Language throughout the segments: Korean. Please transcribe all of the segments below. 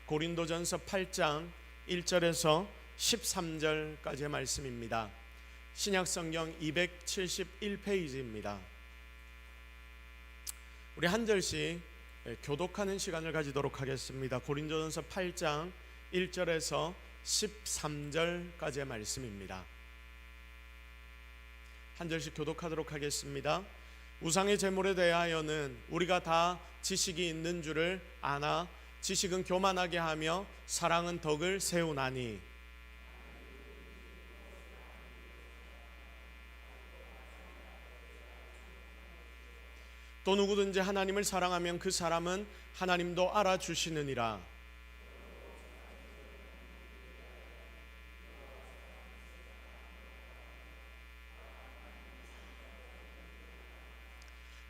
고린도전서 8장 1절에서 13절까지의 말씀입니다. 신약성경 271페이지입니다. 우리 한 절씩 교독하는 시간을 가지도록 하겠습니다. 고린도전서 8장 1절에서 13절까지의 말씀입니다. 한 절씩 교독하도록 하겠습니다. 우상의 제물에 대하여는 우리가 다 지식이 있는 줄을 아나 지식은 교만하게 하며 사랑은 덕을 세우나니 또 누구든지 하나님을 사랑하면 그 사람은 하나님도 알아주시느니라.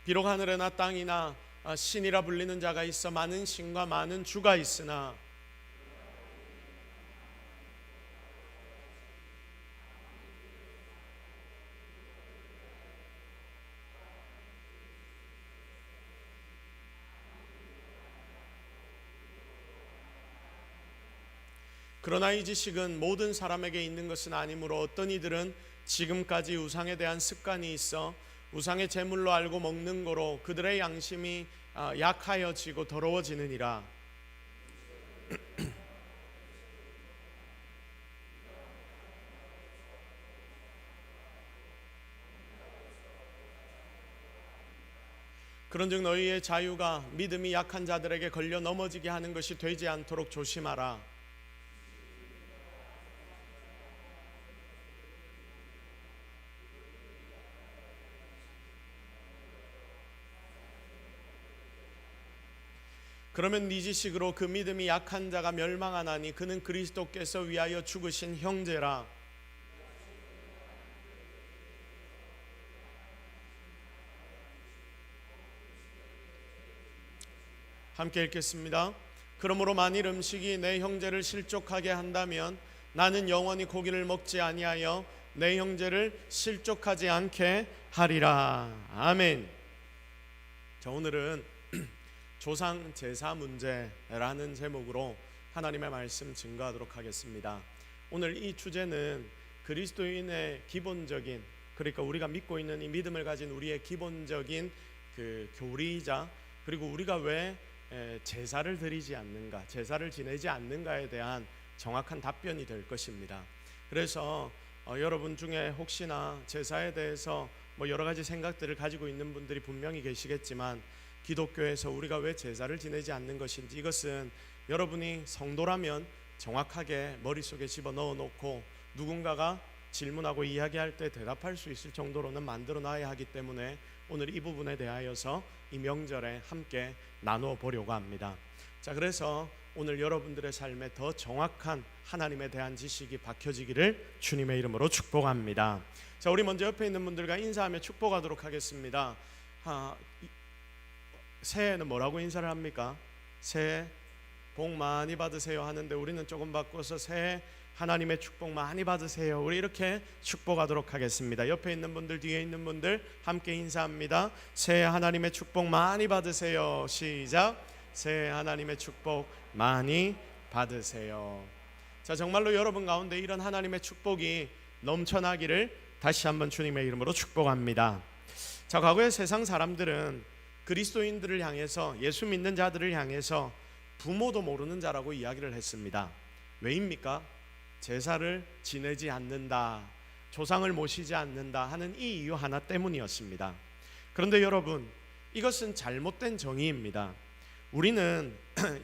비록 하늘에나 땅이나 신이라 불리는 자가 있어 많은 신과 많은 주가 있으나 그러나 이 지식은 모든 사람에게 있는 것은 아니므로 어떤 이들은 지금까지 우상에 대한 습관이 있어 우상의 제물로 알고 먹는 거로 그들의 양심이 약하여지고 더러워지느니라. 그런즉 너희의 자유가 믿음이 약한 자들에게 걸려 넘어지게 하는 것이 되지 않도록 조심하라. 그러면 네 지식으로 그 믿음이 약한 자가 멸망하나니 그는 그리스도께서 위하여 죽으신 형제라. 함께 읽겠습니다. 그러므로 만일 음식이 내 형제를 실족하게 한다면 나는 영원히 고기를 먹지 아니하여 내 형제를 실족하지 않게 하리라. 아멘. 자, 오늘은 조상 제사 문제라는 제목으로 하나님의 말씀 증거하도록 하겠습니다. 오늘 이 주제는 그리스도인의 기본적인, 그러니까 우리가 믿고 있는 이 믿음을 가진 우리의 기본적인 그 교리이자, 그리고 우리가 왜 제사를 드리지 않는가, 제사를 지내지 않는가에 대한 정확한 답변이 될 것입니다. 그래서 여러분 중에 혹시나 제사에 대해서 여러 가지 생각들을 가지고 있는 분들이 분명히 계시겠지만, 기독교에서 우리가 왜 제사를 지내지 않는 것인지, 이것은 여러분이 성도라면 정확하게 머릿속에 집어넣어 놓고 누군가가 질문하고 이야기할 때 대답할 수 있을 정도로는 만들어 놔야 하기 때문에 오늘 이 부분에 대하여서 이 명절에 함께 나누어 보려고 합니다. 자, 그래서 오늘 여러분들의 삶에 더 정확한 하나님에 대한 지식이 박혀지기를 주님의 이름으로 축복합니다. 자, 우리 먼저 옆에 있는 분들과 인사하며 축복하도록 하겠습니다. 새해에는 뭐라고 인사를 합니까? 새해 복 많이 받으세요 하는데 우리는 조금 바꿔서 새해 하나님의 축복 많이 받으세요, 우리 이렇게 축복하도록 하겠습니다. 옆에 있는 분들, 뒤에 있는 분들 함께 인사합니다. 새해 하나님의 축복 많이 받으세요. 시작. 새해 하나님의 축복 많이 받으세요. 자, 정말로 여러분 가운데 이런 하나님의 축복이 넘쳐나기를 다시 한번 주님의 이름으로 축복합니다. 자, 과거의 세상 사람들은 그리스도인들을 향해서, 예수 믿는 자들을 향해서 부모도 모르는 자라고 이야기를 했습니다. 왜입니까? 제사를 지내지 않는다, 조상을 모시지 않는다 하는 이 이유 하나 때문이었습니다. 그런데 여러분, 이것은 잘못된 정의입니다. 우리는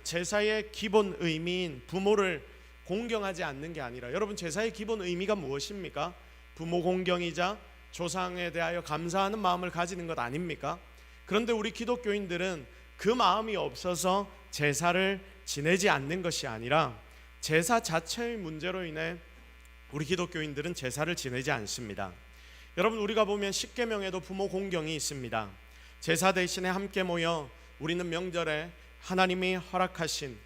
제사의 기본 의미인 부모를 공경하지 않는 게 아니라, 여러분, 제사의 기본 의미가 무엇입니까? 부모 공경이자 조상에 대하여 감사하는 마음을 가지는 것 아닙니까? 그런데 우리 기독교인들은 그 마음이 없어서 제사를 지내지 않는 것이 아니라 제사 자체의 문제로 인해 우리 기독교인들은 제사를 지내지 않습니다. 여러분, 우리가 보면 십계명에도 부모 공경이 있습니다. 제사 대신에 함께 모여 우리는 명절에 하나님이 허락하신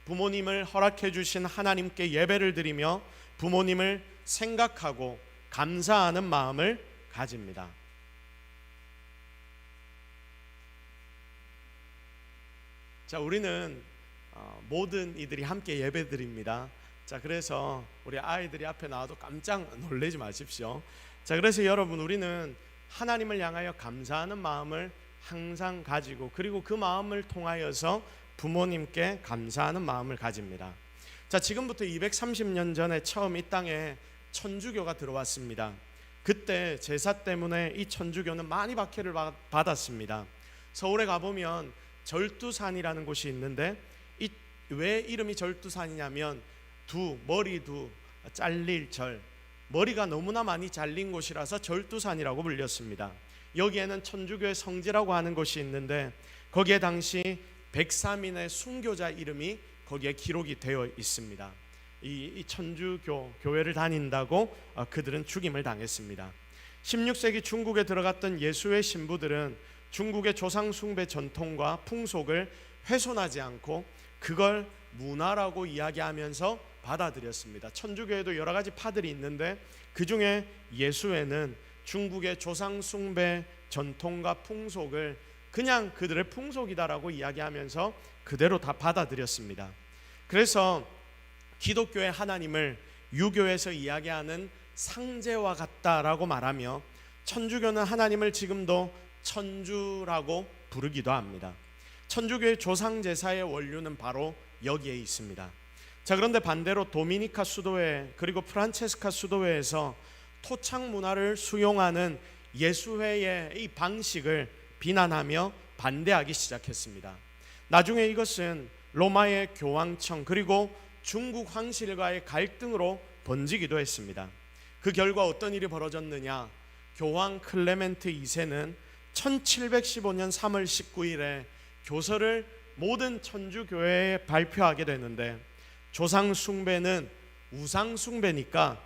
부모님을 허락해 주신 하나님께 예배를 드리며 부모님을 생각하고 감사하는 마음을 가집니다. 자, 우리는 모든 이들이 함께 예배드립니다. 자, 그래서 우리 아이들이 앞에 나와도 깜짝 놀라지 마십시오. 자, 그래서 여러분, 우리는 하나님을 향하여 감사하는 마음을 항상 가지고, 그리고 그 마음을 통하여서 부모님께 감사하는 마음을 가집니다. 자, 지금부터 230년 전에 처음 이 땅에 천주교가 들어왔습니다. 그때 제사 때문에 이 천주교는 많이 박해를 받았습니다. 서울에 가보면 절두산이라는 곳이 있는데, 왜 이름이 절두산이냐면 머리 잘릴 절, 머리가 너무나 많이 잘린 곳이라서 절두산이라고 불렸습니다. 여기에는 천주교의 성지라고 하는 곳이 있는데, 거기에 당시 103인의 순교자 이름이 거기에 기록이 되어 있습니다. 이 천주교 교회를 다닌다고 그들은 죽임을 당했습니다. 16세기 중국에 들어갔던 예수의 신부들은 중국의 조상 숭배 전통과 풍속을 훼손하지 않고 그걸 문화라고 이야기하면서 받아들였습니다. 천주교에도 여러 가지 파들이 있는데, 그 중에 예수회는 중국의 조상 숭배 전통과 풍속을 그냥 그들의 풍속이다라고 이야기하면서 그대로 다 받아들였습니다. 그래서 기독교의 하나님을 유교에서 이야기하는 상제와 같다라고 말하며, 천주교는 하나님을 지금도 천주라고 부르기도 합니다. 천주교의 조상 제사의 원류는 바로 여기에 있습니다. 자, 그런데 반대로 도미니카 수도회 그리고 프란체스카 수도회에서 토착 문화를 수용하는 예수회의 이 방식을 비난하며 반대하기 시작했습니다. 나중에 이것은 로마의 교황청 그리고 중국 황실과의 갈등으로 번지기도 했습니다. 그 결과 어떤 일이 벌어졌느냐? 교황 클레멘트 2세는 1715년 3월 19일에 교서를 모든 천주교회에 발표하게 되는데, 조상 숭배는 우상 숭배니까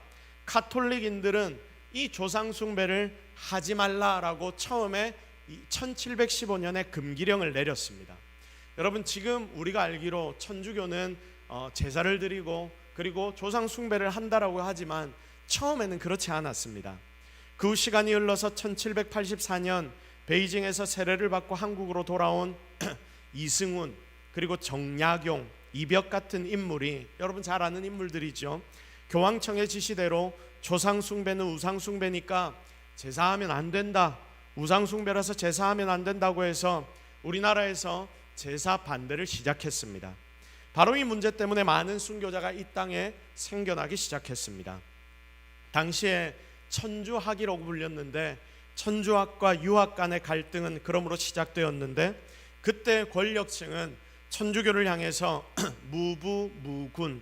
카톨릭인들은 이 조상 숭배를 하지 말라라고 처음에 1715년에 금기령을 내렸습니다. 여러분, 지금 우리가 알기로 천주교는 제사를 드리고 그리고 조상 숭배를 한다라고 하지만 처음에는 그렇지 않았습니다. 그 후 시간이 흘러서 1784년 베이징에서 세례를 받고 한국으로 돌아온 이승훈 그리고 정약용, 이벽 같은 인물이, 여러분 잘 아는 인물들이죠. 교황청의 지시대로 조상 숭배는 우상 숭배니까 제사하면 안 된다, 우상 숭배라서 제사하면 안 된다고 해서 우리나라에서 제사 반대를 시작했습니다. 바로 이 문제 때문에 많은 순교자가 이 땅에 생겨나기 시작했습니다. 당시에 천주학이라고 불렸는데, 천주학과 유학 간의 갈등은 그러므로 시작되었는데, 그때 권력층은 천주교를 향해서 무부무군,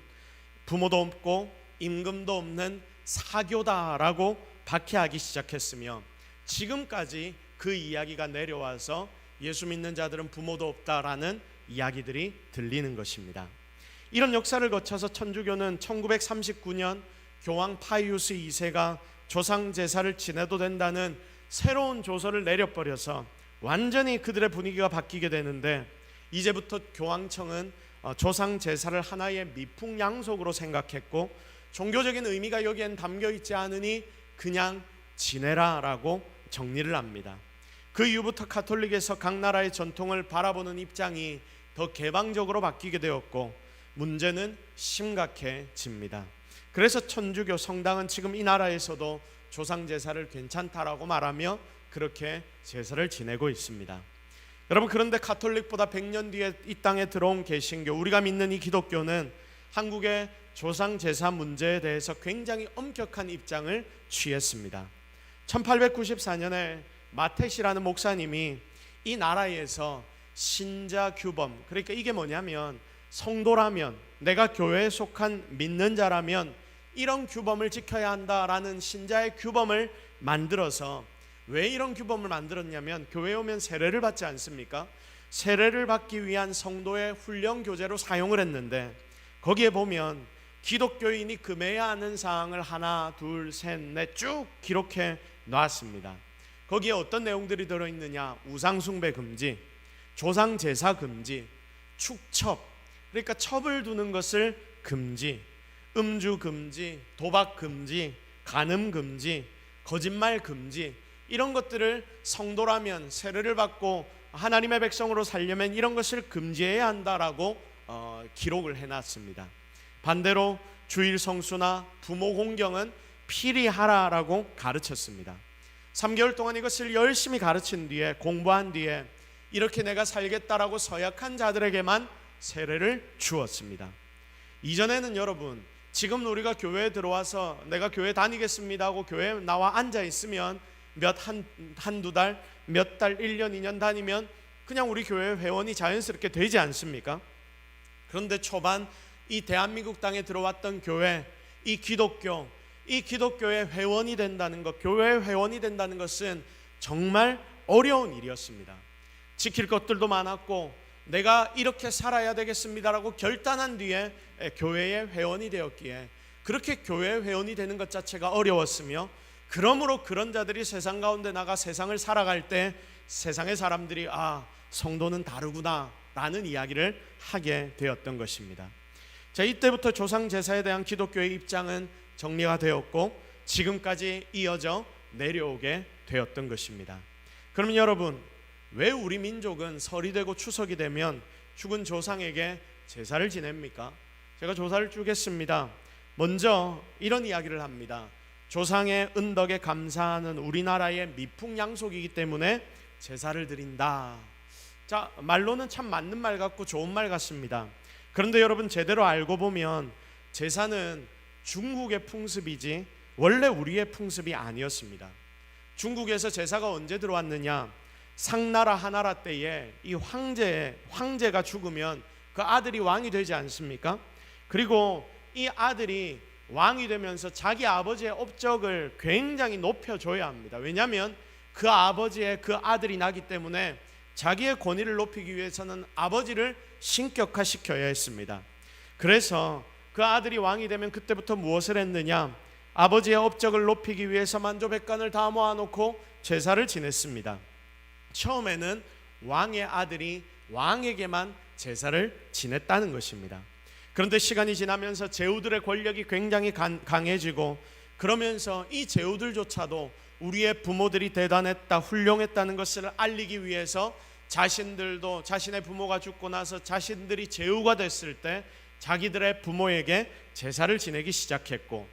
부모도 없고 임금도 없는 사교다라고 박해하기 시작했으며, 지금까지 그 이야기가 내려와서 예수 믿는 자들은 부모도 없다라는 이야기들이 들리는 것입니다. 이런 역사를 거쳐서 천주교는 1939년 교황 파이우스 2세가 조상 제사를 지내도 된다는 새로운 조서를 내려버려서 완전히 그들의 분위기가 바뀌게 되는데, 이제부터 교황청은 조상 제사를 하나의 미풍양속으로 생각했고, 종교적인 의미가 여기엔 담겨 있지 않으니 그냥 지내라라고 정리를 합니다. 그 이후부터 가톨릭에서 각 나라의 전통을 바라보는 입장이 더 개방적으로 바뀌게 되었고, 문제는 심각해집니다. 그래서 천주교 성당은 지금 이 나라에서도 조상 제사를 괜찮다라고 말하며 그렇게 제사를 지내고 있습니다. 여러분, 그런데 가톨릭보다 100년 뒤에 이 땅에 들어온 개신교, 우리가 믿는 이 기독교는 한국의 조상 제사 문제에 대해서 굉장히 엄격한 입장을 취했습니다. 1894년에 마테시라는 목사님이 이 나라에서 신자 규범, 그러니까 이게 뭐냐면, 성도라면, 내가 교회에 속한 믿는 자라면 이런 규범을 지켜야 한다라는 신자의 규범을 만들어서, 왜 이런 규범을 만들었냐면, 교회에 오면 세례를 받지 않습니까? 세례를 받기 위한 성도의 훈련 교재로 사용을 했는데, 거기에 보면 기독교인이 금해야 하는 사항을 하나 둘 셋 넷 쭉 기록해 놨습니다. 거기에 어떤 내용들이 들어있느냐? 우상숭배 금지, 조상제사 금지, 축첩, 그러니까 첩을 두는 것을 금지, 음주 금지, 도박 금지, 간음 금지, 거짓말 금지, 이런 것들을 성도라면 세례를 받고 하나님의 백성으로 살려면 이런 것을 금지해야 한다라고 기록을 해놨습니다. 반대로 주일 성수나 부모 공경은 필히 하라라고 가르쳤습니다. 3개월 동안 이것을 열심히 가르친 뒤에, 공부한 뒤에 이렇게 내가 살겠다라고 서약한 자들에게만 세례를 주었습니다. 이전에는 여러분, 지금 우리가 교회에 들어와서 내가 교회 다니겠습니다 하고 교회에 나와 앉아 있으면 한두 달, 몇 달, 1년, 2년 다니면 그냥 우리 교회 회원이 자연스럽게 되지 않습니까? 그런데 초반 이 대한민국 땅에 들어왔던 교회, 이 기독교의 회원이 된다는 것, 교회의 회원이 된다는 것은 정말 어려운 일이었습니다. 지킬 것들도 많았고 내가 이렇게 살아야 되겠습니다라고 결단한 뒤에 교회의 회원이 되었기에 그렇게 교회의 회원이 되는 것 자체가 어려웠으며, 그러므로 그런 자들이 세상 가운데 나가 세상을 살아갈 때 세상의 사람들이 성도는 다르구나 라는 이야기를 하게 되었던 것입니다. 자, 이때부터 조상 제사에 대한 기독교의 입장은 정리가 되었고 지금까지 이어져 내려오게 되었던 것입니다. 그러면 여러분, 왜 우리 민족은 설이 되고 추석이 되면 죽은 조상에게 제사를 지냅니까? 제가 조사를 쭉 했습니다. 먼저 이런 이야기를 합니다. 조상의 은덕에 감사하는 우리나라의 미풍양속이기 때문에 제사를 드린다. 자, 말로는 참 맞는 말 같고 좋은 말 같습니다. 그런데 여러분, 제대로 알고 보면 제사는 중국의 풍습이지 원래 우리의 풍습이 아니었습니다. 중국에서 제사가 언제 들어왔느냐? 상나라 하나라 때에 이 황제가 죽으면 그 아들이 왕이 되지 않습니까? 그리고 이 아들이 왕이 되면서 자기 아버지의 업적을 굉장히 높여줘야 합니다. 왜냐하면 그 아버지의 그 아들이 나기 때문에 자기의 권위를 높이기 위해서는 아버지를 신격화시켜야 했습니다. 그래서 그 아들이 왕이 되면 그때부터 무엇을 했느냐? 아버지의 업적을 높이기 위해서 만조백관을 다 모아놓고 제사를 지냈습니다. 처음에는 왕의 아들이 왕에게만 제사를 지냈다는 것입니다. 그런데 시간이 지나면서 제후들의 권력이 굉장히 강해지고, 그러면서 이 제후들조차도 우리의 부모들이 대단했다, 훌륭했다는 것을 알리기 위해서 자신들도 자신의 부모가 죽고 나서 자신들이 제후가 됐을 때 자기들의 부모에게 제사를 지내기 시작했고,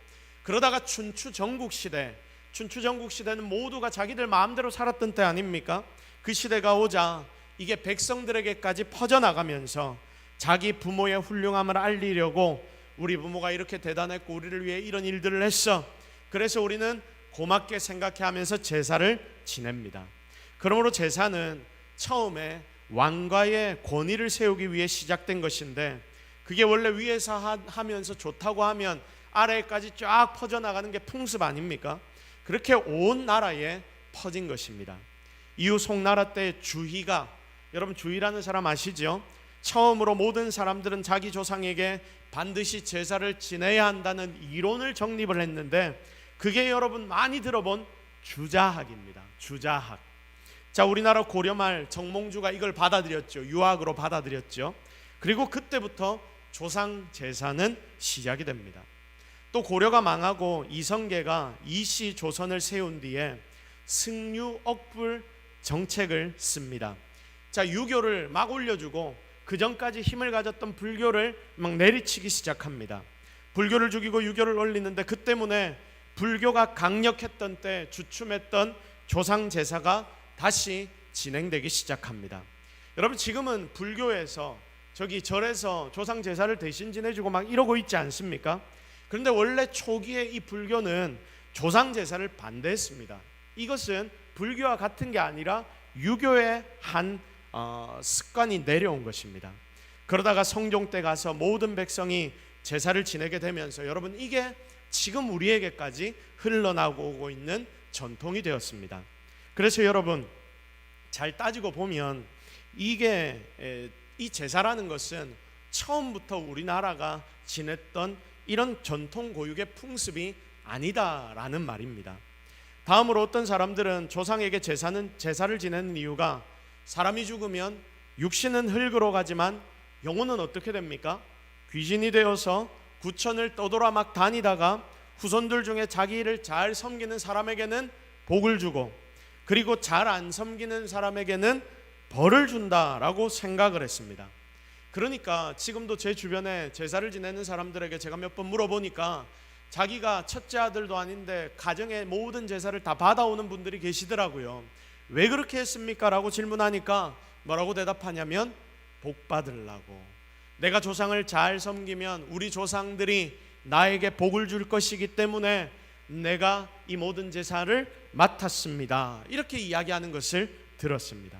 그러다가 춘추 전국시대는 모두가 자기들 마음대로 살았던 때 아닙니까? 그 시대가 오자 이게 백성들에게까지 퍼져나가면서 자기 부모의 훌륭함을 알리려고, 우리 부모가 이렇게 대단했고 우리를 위해 이런 일들을 했어, 그래서 우리는 고맙게 생각해 하면서 제사를 지냅니다. 그러므로 제사는 처음에 왕가의 권위를 세우기 위해 시작된 것인데, 그게 원래 위에서 하면서 좋다고 하면 아래까지 쫙 퍼져나가는 게 풍습 아닙니까? 그렇게 온 나라에 퍼진 것입니다. 이후 송나라 때 주희가, 여러분 주희라는 사람 아시죠? 처음으로 모든 사람들은 자기 조상에게 반드시 제사를 지내야 한다는 이론을 정립을 했는데, 그게 여러분 많이 들어본 주자학입니다. 주자학. 자, 우리나라 고려말 정몽주가 이걸 받아들였죠. 유학으로 받아들였죠. 그리고 그때부터 조상 제사는 시작이 됩니다. 또 고려가 망하고 이성계가 이씨 조선을 세운 뒤에 승류억불 정책을 씁니다. 자, 유교를 막 올려주고 그 전까지 힘을 가졌던 불교를 막 내리치기 시작합니다. 불교를 죽이고 유교를 올리는데, 그 때문에 불교가 강력했던 때 주춤했던 조상 제사가 다시 진행되기 시작합니다. 여러분, 지금은 불교에서 저기 절에서 조상 제사를 대신 지내주고 막 이러고 있지 않습니까? 그런데 원래 초기에 이 불교는 조상 제사를 반대했습니다. 이것은 불교와 같은 게 아니라 유교의 한 습관이 내려온 것입니다. 그러다가 성종 때 가서 모든 백성이 제사를 지내게 되면서 여러분, 이게 지금 우리에게까지 흘러나오고 있는 전통이 되었습니다. 그래서 여러분, 잘 따지고 보면 이게 이 제사라는 것은 처음부터 우리나라가 지냈던 이런 전통 고유의 풍습이 아니다라는 말입니다. 다음으로 어떤 사람들은 조상에게 제사를 지내는 이유가, 사람이 죽으면 육신은 흙으로 가지만 영혼은 어떻게 됩니까? 귀신이 되어서 구천을 떠돌아 막 다니다가 후손들 중에 자기를 잘 섬기는 사람에게는 복을 주고, 그리고 잘 안 섬기는 사람에게는 벌을 준다라고 생각을 했습니다. 그러니까 지금도 제 주변에 제사를 지내는 사람들에게 제가 몇 번 물어보니까 자기가 첫째 아들도 아닌데 가정의 모든 제사를 다 받아오는 분들이 계시더라고요. 왜 그렇게 했습니까? 라고 질문하니까 뭐라고 대답하냐면 복 받으려고. 내가 조상을 잘 섬기면 우리 조상들이 나에게 복을 줄 것이기 때문에 내가 이 모든 제사를 맡았습니다. 이렇게 이야기하는 것을 들었습니다.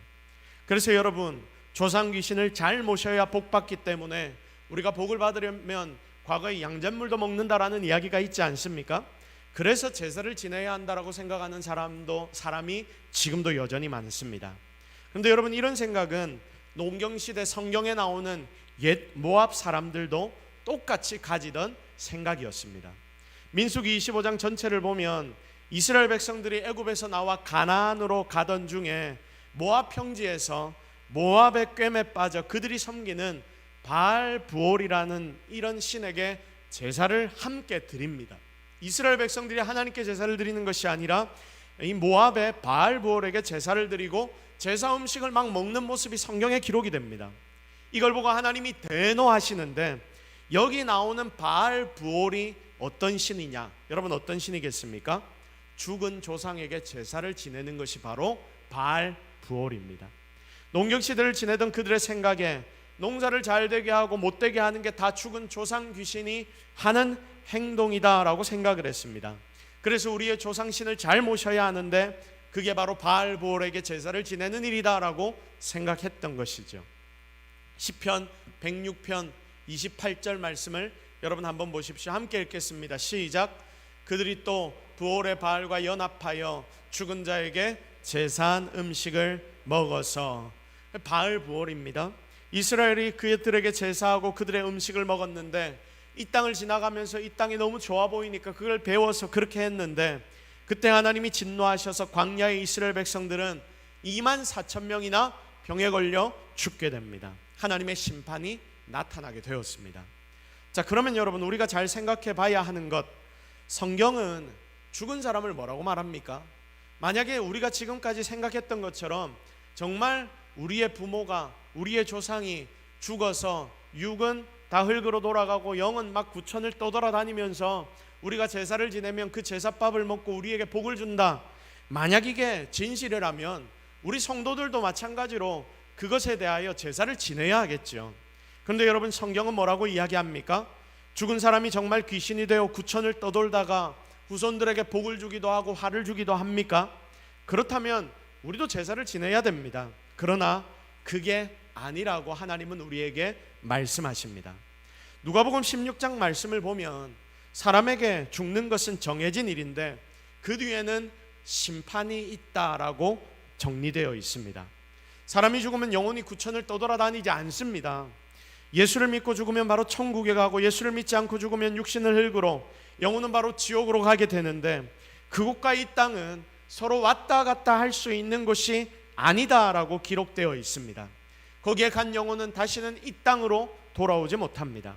그래서 여러분, 조상 귀신을 잘 모셔야 복 받기 때문에 우리가 복을 받으려면 과거에 양잿물도 먹는다라는 이야기가 있지 않습니까? 그래서 제사를 지내야 한다라고 생각하는 사람이 지금도 여전히 많습니다. 그런데 여러분, 이런 생각은 농경시대 성경에 나오는 옛 모압 사람들도 똑같이 가지던 생각이었습니다. 민수기 25장 전체를 보면 이스라엘 백성들이 애굽에서 나와 가나안으로 가던 중에 모압 평지에서 모압의 꿰매 빠져 그들이 섬기는 바알 부올이라는 이런 신에게 제사를 함께 드립니다. 이스라엘 백성들이 하나님께 제사를 드리는 것이 아니라 이 모압의 바알 부올에게 제사를 드리고 제사 음식을 막 먹는 모습이 성경에 기록이 됩니다. 이걸 보고 하나님이 대노하시는데, 여기 나오는 바알 부올이 어떤 신이냐? 여러분, 어떤 신이겠습니까? 죽은 조상에게 제사를 지내는 것이 바로 바알 부올입니다. 농경시대를 지내던 그들의 생각에 농사를 잘 되게 하고 못 되게 하는 게 다 죽은 조상 귀신이 하는 행동이다라고 생각을 했습니다. 그래서 우리의 조상신을 잘 모셔야 하는데 그게 바로 바알 부올에게 제사를 지내는 일이다라고 생각했던 것이죠. 시편 106편 28절 말씀을 여러분 한번 보십시오. 함께 읽겠습니다. 시작. 그들이 또 부올의 바알과 연합하여 죽은 자에게 제사한 음식을 먹어서. 바알 부올입니다. 이스라엘이 그들에게 제사하고 그들의 음식을 먹었는데 이 땅을 지나가면서 이 땅이 너무 좋아 보이니까 그걸 배워서 그렇게 했는데, 그때 하나님이 진노하셔서 광야의 이스라엘 백성들은 24,000명이나 병에 걸려 죽게 됩니다. 하나님의 심판이 나타나게 되었습니다. 자, 그러면 여러분, 우리가 잘 생각해 봐야 하는 것, 성경은 죽은 사람을 뭐라고 말합니까? 만약에 우리가 지금까지 생각했던 것처럼 정말 우리의 부모가, 우리의 조상이 죽어서 육은 다 흙으로 돌아가고 영은 막 구천을 떠돌아다니면서 우리가 제사를 지내면 그 제사밥을 먹고 우리에게 복을 준다, 만약 이게 진실이라면 우리 성도들도 마찬가지로 그것에 대하여 제사를 지내야 하겠죠. 그런데 여러분, 성경은 뭐라고 이야기합니까? 죽은 사람이 정말 귀신이 되어 구천을 떠돌다가 후손들에게 복을 주기도 하고 화를 주기도 합니까? 그렇다면 우리도 제사를 지내야 됩니다. 그러나 그게 아니라고 하나님은 우리에게 말씀하십니다. 누가복음 16장 말씀을 보면 사람에게 죽는 것은 정해진 일인데 그 뒤에는 심판이 있다라고 정리되어 있습니다. 사람이 죽으면 영혼이 구천을 떠돌아다니지 않습니다. 예수를 믿고 죽으면 바로 천국에 가고, 예수를 믿지 않고 죽으면 육신을 흙으로, 영혼은 바로 지옥으로 가게 되는데, 그곳과 이 땅은 서로 왔다 갔다 할 수 있는 곳이 아니다라고 기록되어 있습니다. 거기에 간 영혼은 다시는 이 땅으로 돌아오지 못합니다.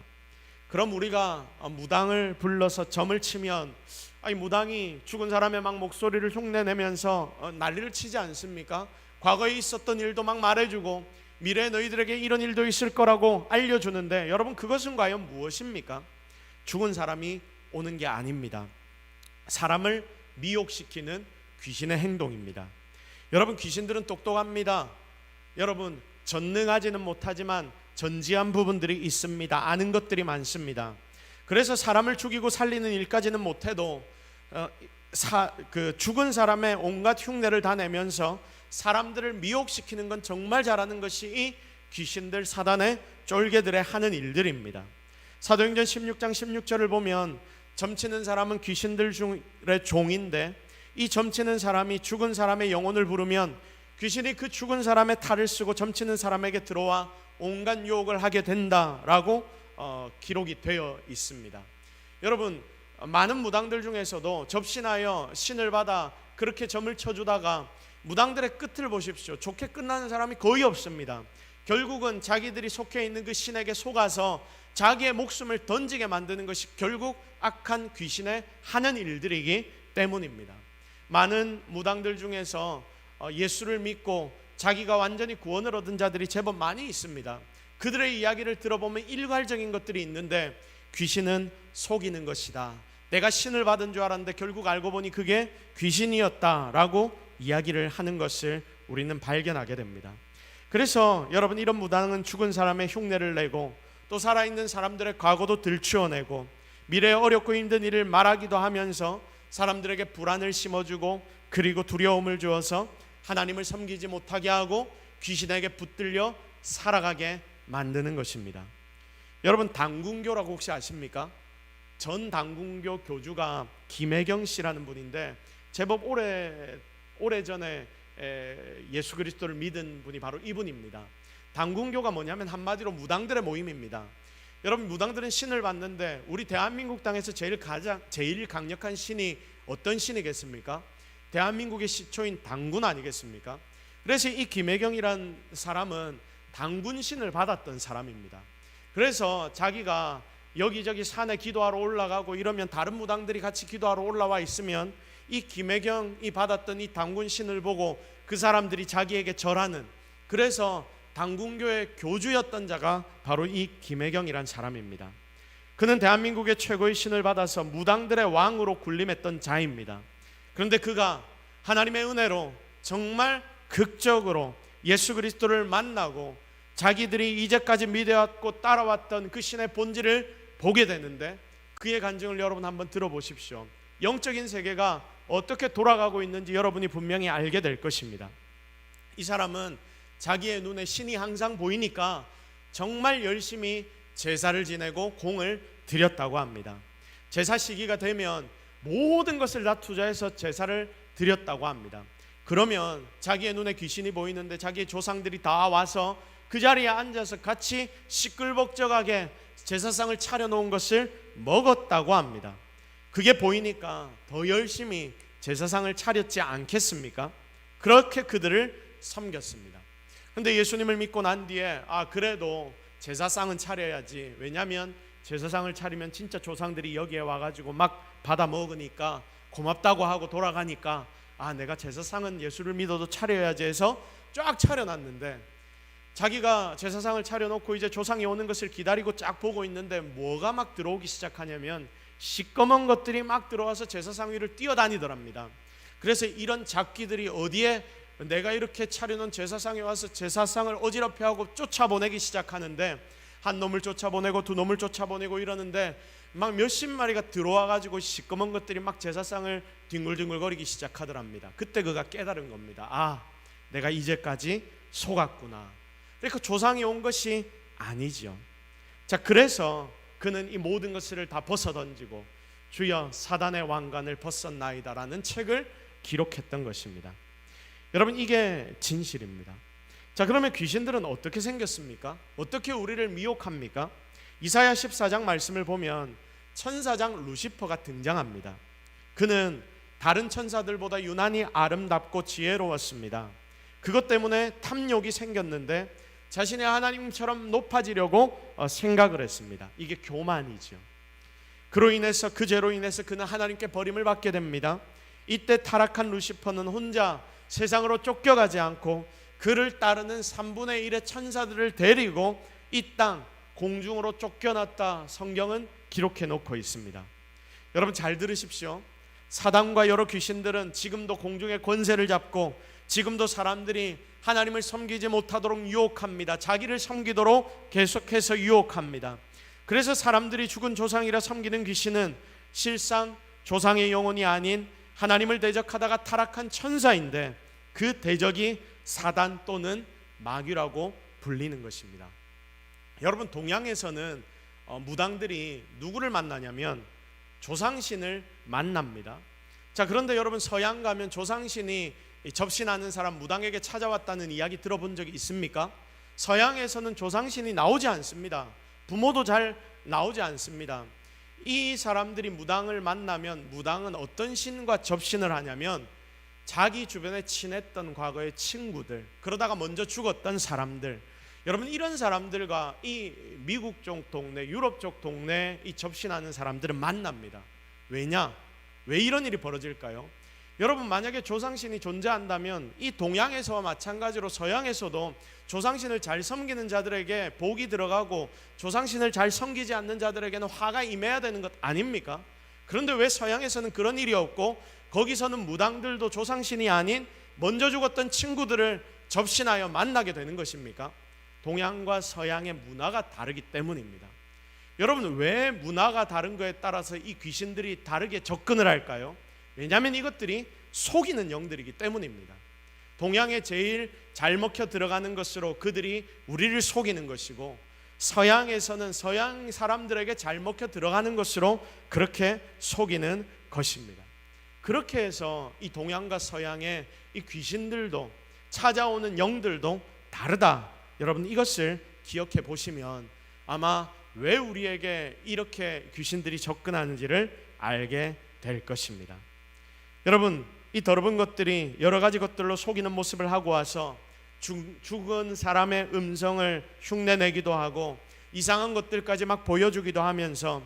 그럼 우리가 무당을 불러서 점을 치면, 아니 무당이 죽은 사람의 막 목소리를 흉내내면서 난리를 치지 않습니까? 과거에 있었던 일도 막 말해주고 미래에 너희들에게 이런 일도 있을 거라고 알려주는데, 여러분, 그것은 과연 무엇입니까? 죽은 사람이 오는 게 아닙니다. 사람을 미혹시키는 귀신의 행동입니다. 여러분, 귀신들은 똑똑합니다. 여러분, 전능하지는 못하지만 전지한 부분들이 있습니다. 아는 것들이 많습니다. 그래서 사람을 죽이고 살리는 일까지는 못해도 죽은 사람의 온갖 흉내를 다 내면서 사람들을 미혹시키는 건 정말 잘하는 것이 이 귀신들, 사단의 쫄개들의 하는 일들입니다. 사도행전 16장 16절을 보면 점치는 사람은 귀신들 중의 종인데, 이 점치는 사람이 죽은 사람의 영혼을 부르면 귀신이 그 죽은 사람의 탈을 쓰고 점치는 사람에게 들어와 온갖 유혹을 하게 된다라고 기록이 되어 있습니다. 여러분, 많은 무당들 중에서도 접신하여 신을 받아 그렇게 점을 쳐주다가 무당들의 끝을 보십시오. 좋게 끝나는 사람이 거의 없습니다. 결국은 자기들이 속해 있는 그 신에게 속아서 자기의 목숨을 던지게 만드는 것이 결국 악한 귀신의 하는 일들이기 때문입니다. 많은 무당들 중에서 예수를 믿고 자기가 완전히 구원을 얻은 자들이 제법 많이 있습니다. 그들의 이야기를 들어보면 일괄적인 것들이 있는데 귀신은 속이는 것이다. 내가 신을 받은 줄 알았는데 결국 알고 보니 그게 귀신이었다라고 이야기를 하는 것을 우리는 발견하게 됩니다. 그래서 여러분, 이런 무당은 죽은 사람의 흉내를 내고 또 살아있는 사람들의 과거도 들추어내고 미래의 어렵고 힘든 일을 말하기도 하면서 사람들에게 불안을 심어주고 그리고 두려움을 주어서 하나님을 섬기지 못하게 하고 귀신에게 붙들려 살아가게 만드는 것입니다. 여러분, 당군교라고 혹시 아십니까? 전 당군교 교주가 김혜경 씨라는 분인데 제법 오래전에 예수 그리스도를 믿은 분이 바로 이분입니다. 당군교가 뭐냐면 한마디로 무당들의 모임입니다. 여러분, 무당들은 신을 받는데 우리 대한민국 땅에서 제일 강력한 신이 어떤 신이겠습니까? 대한민국의 시초인 당군 아니겠습니까? 그래서 이 김혜경이란 사람은 당군신을 받았던 사람입니다. 그래서 자기가 여기저기 산에 기도하러 올라가고 이러면 다른 무당들이 같이 기도하러 올라와 있으면 이 김혜경이 받았던 이 당군신을 보고 그 사람들이 자기에게 절하는, 그래서 당군교의 교주였던 자가 바로 이 김혜경이란 사람입니다. 그는 대한민국의 최고의 신을 받아서 무당들의 왕으로 군림했던 자입니다. 그런데 그가 하나님의 은혜로 정말 극적으로 예수 그리스도를 만나고 자기들이 이제까지 믿어왔고 따라왔던 그 신의 본질을 보게 되는데, 그의 간증을 여러분 한번 들어보십시오. 영적인 세계가 어떻게 돌아가고 있는지 여러분이 분명히 알게 될 것입니다. 이 사람은 자기의 눈에 신이 항상 보이니까 정말 열심히 제사를 지내고 공을 드렸다고 합니다. 제사 시기가 되면 모든 것을 다 투자해서 제사를 드렸다고 합니다. 그러면 자기의 눈에 귀신이 보이는데 자기의 조상들이 다 와서 그 자리에 앉아서 같이 시끌벅적하게 제사상을 차려놓은 것을 먹었다고 합니다. 그게 보이니까 더 열심히 제사상을 차렸지 않겠습니까? 그렇게 그들을 섬겼습니다. 그런데 예수님을 믿고 난 뒤에 그래도 제사상은 차려야지, 왜냐하면 제사상을 차리면 진짜 조상들이 여기에 와가지고 막 받아 먹으니까 고맙다고 하고 돌아가니까 내가 제사상은 예수를 믿어도 차려야지 해서 쫙 차려놨는데, 자기가 제사상을 차려놓고 이제 조상이 오는 것을 기다리고 쫙 보고 있는데 뭐가 막 들어오기 시작하냐면 시꺼먼 것들이 막 들어와서 제사상 위를 뛰어다니더랍니다. 그래서 이런 잡기들이 어디에 내가 이렇게 차려놓은 제사상에 와서 제사상을 어지럽혀하고 쫓아보내기 시작하는데, 한 놈을 쫓아보내고 두 놈을 쫓아보내고 이러는데 막 몇십 마리가 들어와가지고 시꺼먼 것들이 막 제사상을 뒹굴뒹굴거리기 시작하더랍니다. 그때 그가 깨달은 겁니다. 내가 이제까지 속았구나. 그러니까 조상이 온 것이 아니지요. 자, 그래서 그는 이 모든 것을 다 벗어던지고 주여 사단의 왕관을 벗었나이다라는 책을 기록했던 것입니다. 여러분, 이게 진실입니다. 자, 그러면 귀신들은 어떻게 생겼습니까? 어떻게 우리를 미혹합니까? 이사야 14장 말씀을 보면 천사장 루시퍼가 등장합니다. 그는 다른 천사들보다 유난히 아름답고 지혜로웠습니다. 그것 때문에 탐욕이 생겼는데 자신의 하나님처럼 높아지려고 생각을 했습니다. 이게 교만이죠. 그 죄로 인해서 그는 하나님께 버림을 받게 됩니다. 이때 타락한 루시퍼는 혼자 세상으로 쫓겨가지 않고 그를 따르는 3분의 1의 천사들을 데리고 이 땅 공중으로 쫓겨났다 성경은 기록해 놓고 있습니다. 여러분 잘 들으십시오. 사단과 여러 귀신들은 지금도 공중의 권세를 잡고 지금도 사람들이 하나님을 섬기지 못하도록 유혹합니다. 자기를 섬기도록 계속해서 유혹합니다. 그래서 사람들이 죽은 조상이라 섬기는 귀신은 실상 조상의 영혼이 아닌 하나님을 대적하다가 타락한 천사인데 그 대적이 사단 또는 마귀라고 불리는 것입니다. 여러분, 동양에서는 무당들이 누구를 만나냐면 조상신을 만납니다. 자, 그런데 여러분 서양 가면 조상신이 접신하는 사람 무당에게 찾아왔다는 이야기 들어본 적이 있습니까? 서양에서는 조상신이 나오지 않습니다. 부모도 잘 나오지 않습니다. 이 사람들이 무당을 만나면 무당은 어떤 신과 접신을 하냐면 자기 주변에 친했던 과거의 친구들, 그러다가 먼저 죽었던 사람들, 여러분 이런 사람들과 이 미국 쪽 동네, 유럽 쪽 동네 이 접신하는 사람들은 만납니다. 왜냐? 왜 이런 일이 벌어질까요? 여러분, 만약에 조상신이 존재한다면 이 동양에서와 마찬가지로 서양에서도 조상신을 잘 섬기는 자들에게 복이 들어가고 조상신을 잘 섬기지 않는 자들에게는 화가 임해야 되는 것 아닙니까? 그런데 왜 서양에서는 그런 일이 없고 거기서는 무당들도 조상신이 아닌 먼저 죽었던 친구들을 접신하여 만나게 되는 것입니까? 동양과 서양의 문화가 다르기 때문입니다. 여러분, 왜 문화가 다른 거에 따라서 이 귀신들이 다르게 접근을 할까요? 왜냐하면 이것들이 속이는 영들이기 때문입니다. 동양에 제일 잘 먹혀 들어가는 것으로 그들이 우리를 속이는 것이고, 서양에서는 서양 사람들에게 잘 먹혀 들어가는 것으로 그렇게 속이는 것입니다. 그렇게 해서 이 동양과 서양의 이 귀신들도 찾아오는 영들도 다르다. 여러분, 이것을 기억해 보시면 아마 왜 우리에게 이렇게 귀신들이 접근하는지를 알게 될 것입니다. 여러분, 이 더러운 것들이 여러 가지 것들로 속이는 모습을 하고 와서 죽은 사람의 음성을 흉내내기도 하고 이상한 것들까지 막 보여주기도 하면서,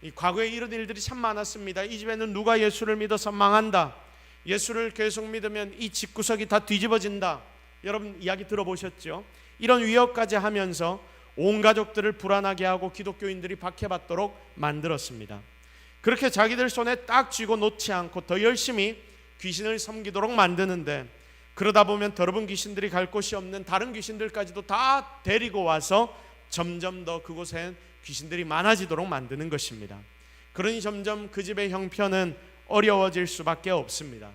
이 과거에 이런 일들이 참 많았습니다. 이 집에는 누가 예수를 믿어서 망한다, 예수를 계속 믿으면 이 집구석이 다 뒤집어진다. 여러분, 이야기 들어보셨죠? 이런 위협까지 하면서 온 가족들을 불안하게 하고 기독교인들이 박해받도록 만들었습니다. 그렇게 자기들 손에 딱 쥐고 놓지 않고 더 열심히 귀신을 섬기도록 만드는데, 그러다 보면 더러운 귀신들이 갈 곳이 없는 다른 귀신들까지도 다 데리고 와서 점점 더 그곳엔 귀신들이 많아지도록 만드는 것입니다. 그러니 점점 그 집의 형편은 어려워질 수밖에 없습니다.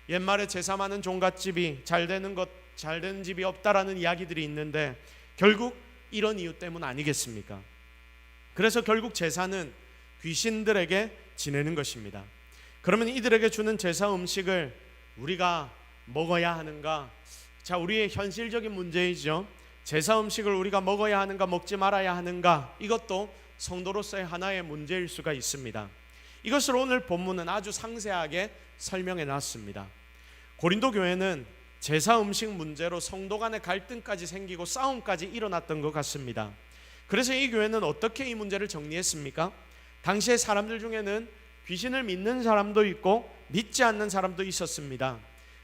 옛말에 제사 많은 종갓집이 잘 되는 집이 없다라는 이야기들이 있는데, 결국 이런 이유 때문 아니겠습니까? 그래서 결국 제사는 귀신들에게 지내는 것입니다. 그러면 이들에게 주는 제사 음식을 우리가 먹어야 하는가? 자, 우리의 현실적인 문제이죠. 제사 음식을 우리가 먹어야 하는가, 먹지 말아야 하는가? 이것도 성도로서의 하나의 문제일 수가 있습니다. 이것을 오늘 본문은 아주 상세하게 설명해 놨습니다. 고린도 교회는 제사 음식 문제로 성도 간의 갈등까지 생기고 싸움까지 일어났던 것 같습니다. 그래서 이 교회는 어떻게 이 문제를 정리했습니까? 당시의 사람들 중에는 귀신을 믿는 사람도 있고 믿지 않는 사람도 있었습니다.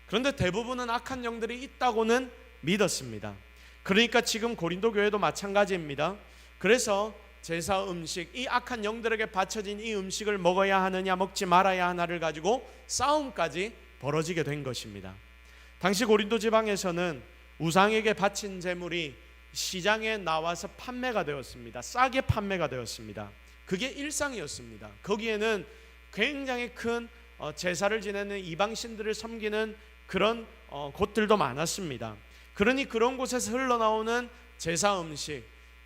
그런데 대부분은 악한 영들이 있다고는 믿었습니다. 그러니까 지금 고린도 교회도 마찬가지입니다. 그래서 제사 음식, 이 악한 영들에게 바쳐진 이 음식을 먹어야 하느냐 먹지 말아야 하나를 가지고 싸움까지 벌어지게 된 것입니다. 당시 고린도 지방에서는 우상에게 바친 제물이 시장에 나와서 판매가 되었습니다. 싸게 판매가 되었습니다. 그게 일상이었습니다. 거기에는 굉장히 큰 제사를 지내는 이방신들을 섬기는 그런 곳들도 많았습니다. 그러니 그런 곳에서 흘러나오는 제사 음식,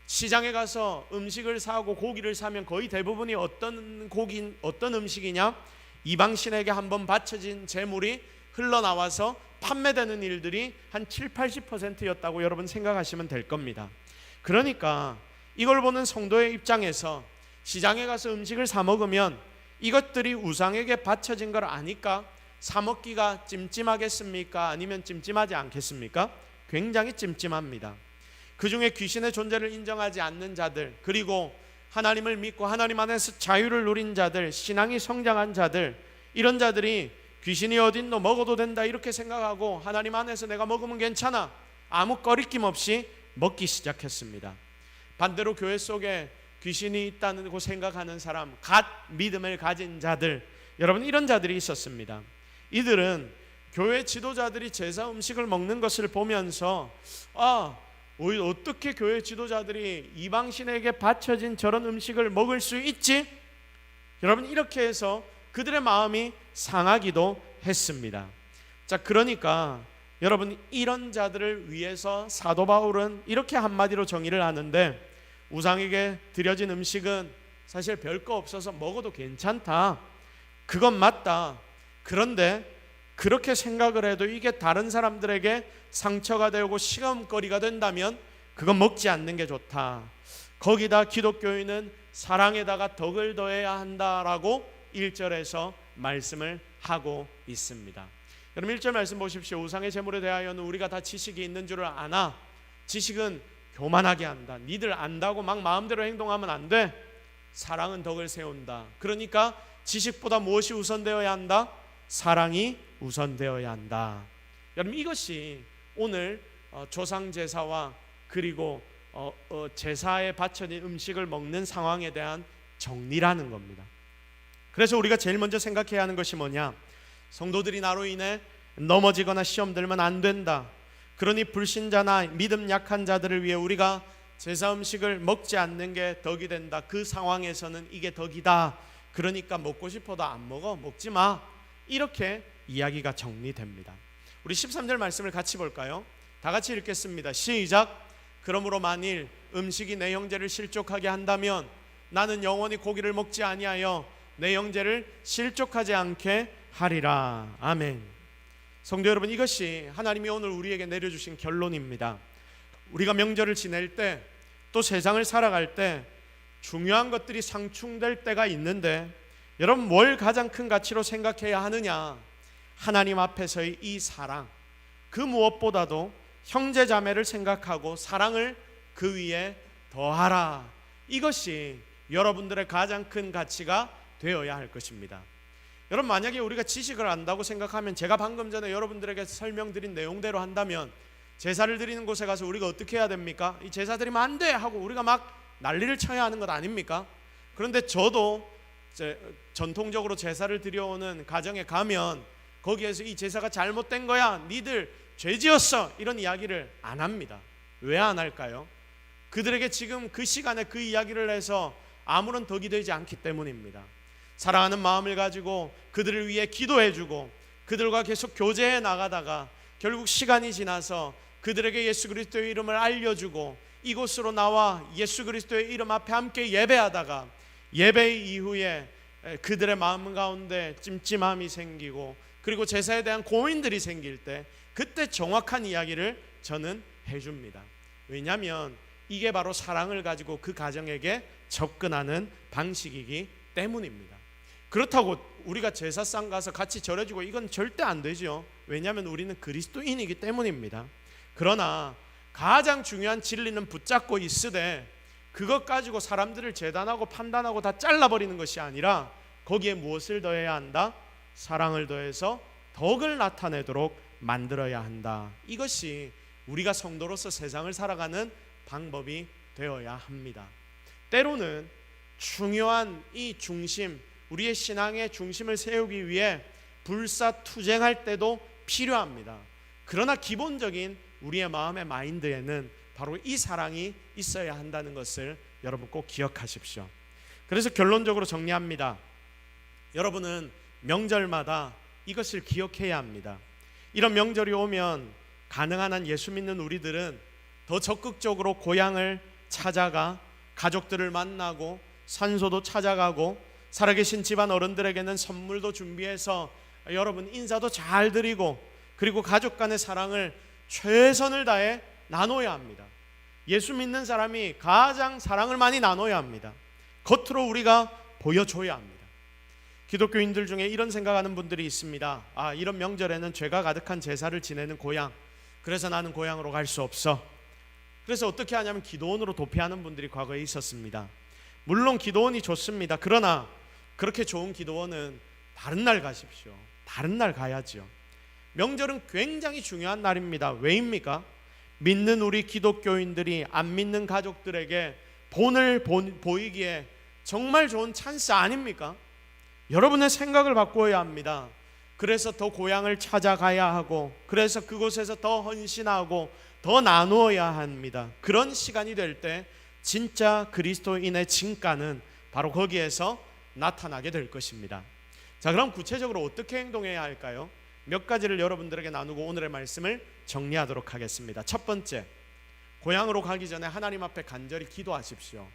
시장에 가서 음식을 사고 고기를 사면 거의 대부분이 어떤 음식이냐? 이방신에게 한번 바쳐진 제물이 흘러나와서 판매되는 일들이 한 70-80%였다고 여러분 생각하시면 될 겁니다. 그러니까 이걸 보는 성도의 입장에서 시장에 가서 음식을 사 먹으면 이것들이 우상에게 바쳐진 걸 아니까 사 먹기가 찜찜하겠습니까? 아니면 찜찜하지 않겠습니까? 굉장히 찜찜합니다. 그 중에 귀신의 존재를 인정하지 않는 자들, 그리고 하나님을 믿고 하나님 안에서 자유를 누린 자들, 신앙이 성장한 자들, 이런 자들이 귀신이 어딨노, 먹어도 된다 이렇게 생각하고 하나님 안에서 내가 먹으면 괜찮아, 아무 꺼리낌 없이 먹기 시작했습니다. 반대로 교회 속에 귀신이 있다고 생각하는 사람, 갓 믿음을 가진 자들, 여러분 이런 자들이 있었습니다. 이들은 교회 지도자들이 제사 음식을 먹는 것을 보면서 어떻게 교회 지도자들이 이방신에게 바쳐진 저런 음식을 먹을 수 있지? 여러분 이렇게 해서 그들의 마음이 상하기도 했습니다. 자, 그러니까 여러분 이런 자들을 위해서 사도 바울은 이렇게 한마디로 정의를 하는데, 우상에게 드려진 음식은 사실 별거 없어서 먹어도 괜찮다, 그건 맞다. 그런데 그렇게 생각을 해도 이게 다른 사람들에게 상처가 되고 시험거리가 된다면 그건 먹지 않는 게 좋다. 거기다 기독교인은 사랑에다가 덕을 더해야 한다라고 1절에서 말씀을 하고 있습니다. 여러분 1절 말씀 보십시오. 우상의 제물에 대하여는 우리가 다 지식이 있는 줄을 아나, 지식은 교만하게 한다. 니들 안다고 막 마음대로 행동하면 안 돼. 사랑은 덕을 세운다. 그러니까 지식보다 무엇이 우선되어야 한다? 사랑이 우선되어야 한다. 여러분, 이것이 오늘 조상 제사와 그리고 제사에 바쳐진 음식을 먹는 상황에 대한 정리라는 겁니다. 그래서 우리가 제일 먼저 생각해야 하는 것이 뭐냐? 성도들이 나로 인해 넘어지거나 시험 들면 안 된다. 그러니 불신자나 믿음 약한 자들을 위해 우리가 제사 음식을 먹지 않는 게 덕이 된다. 그 상황에서는 이게 덕이다. 그러니까 먹고 싶어도 안 먹어, 먹지 마. 이렇게 이야기가 정리됩니다. 우리 13절 말씀을 같이 볼까요? 다 같이 읽겠습니다. 시작. 그러므로 만일 음식이 내 형제를 실족하게 한다면 나는 영원히 고기를 먹지 아니하여 내 형제를 실족하지 않게 하리라. 아멘. 성도 여러분, 이것이 하나님이 오늘 우리에게 내려주신 결론입니다. 우리가 명절을 지낼 때, 또 세상을 살아갈 때 중요한 것들이 상충될 때가 있는데, 여러분 뭘 가장 큰 가치로 생각해야 하느냐? 하나님 앞에서의 이 사랑, 그 무엇보다도 형제 자매를 생각하고 사랑을 그 위에 더하라. 이것이 여러분들의 가장 큰 가치가 되어야 할 것입니다. 여러분, 만약에 우리가 지식을 안다고 생각하면, 제가 방금 전에 여러분들에게 설명드린 내용대로 한다면 제사를 드리는 곳에 가서 우리가 어떻게 해야 됩니까? 이 제사 드리면 안 돼 하고 우리가 막 난리를 쳐야 하는 것 아닙니까? 그런데 저도 전통적으로 제사를 드려오는 가정에 가면 거기에서 이 제사가 잘못된 거야, 니들 죄 지었어, 이런 이야기를 안 합니다. 왜 안 할까요? 그들에게 지금 그 시간에 그 이야기를 해서 아무런 덕이 되지 않기 때문입니다. 사랑하는 마음을 가지고 그들을 위해 기도해주고 그들과 계속 교제해 나가다가 결국 시간이 지나서 그들에게 예수 그리스도의 이름을 알려주고 이곳으로 나와 예수 그리스도의 이름 앞에 함께 예배하다가 예배 이후에 그들의 마음 가운데 찜찜함이 생기고 그리고 제사에 대한 고민들이 생길 때, 그때 정확한 이야기를 저는 해줍니다. 왜냐하면 이게 바로 사랑을 가지고 그 가정에게 접근하는 방식이기 때문입니다. 그렇다고 우리가 제사상 가서 같이 절해주고 이건 절대 안 되죠. 왜냐하면 우리는 그리스도인이기 때문입니다. 그러나 가장 중요한 진리는 붙잡고 있으되 그것 가지고 사람들을 재단하고 판단하고 다 잘라버리는 것이 아니라 거기에 무엇을 더해야 한다? 사랑을 더해서 덕을 나타내도록 만들어야 한다. 이것이 우리가 성도로서 세상을 살아가는 방법이 되어야 합니다. 때로는 중요한 이 중심, 우리의 신앙의 중심을 세우기 위해 불사투쟁할 때도 필요합니다. 그러나 기본적인 우리의 마음의 마인드에는 바로 이 사랑이 있어야 한다는 것을 여러분 꼭 기억하십시오. 그래서 결론적으로 정리합니다. 여러분은 명절마다 이것을 기억해야 합니다. 이런 명절이 오면 가능한 한 예수 믿는 우리들은 더 적극적으로 고향을 찾아가 가족들을 만나고 산소도 찾아가고 살아계신 집안 어른들에게는 선물도 준비해서 여러분 인사도 잘 드리고 그리고 가족 간의 사랑을 최선을 다해 나눠야 합니다. 예수 믿는 사람이 가장 사랑을 많이 나눠야 합니다. 겉으로 우리가 보여줘야 합니다. 기독교인들 중에 이런 생각하는 분들이 있습니다. 이런 명절에는 죄가 가득한 제사를 지내는 고향, 그래서 나는 고향으로 갈 수 없어. 그래서 어떻게 하냐면 기도원으로 도피하는 분들이 과거에 있었습니다. 물론 기도원이 좋습니다. 그러나 그렇게 좋은 기도원은 다른 날 가십시오. 다른 날 가야죠. 명절은 굉장히 중요한 날입니다. 왜입니까? 믿는 우리 기독교인들이 안 믿는 가족들에게 본을 보이기에 정말 좋은 찬스 아닙니까? 여러분의 생각을 바꾸어야 합니다. 그래서 더 고향을 찾아가야 하고, 그래서 그곳에서 더 헌신하고 더 나누어야 합니다. 그런 시간이 될 때 진짜 그리스도인의 진가는 바로 거기에서 나타나게 될 것입니다. 자, 그럼 구체적으로 어떻게 행동해야 할까요? 몇 가지를 여러분들에게 나누고 오늘의 말씀을 정리하도록 하겠습니다. 첫 번째, 고향으로 가기 전에 하나님 앞에 간절히 기도하십시오.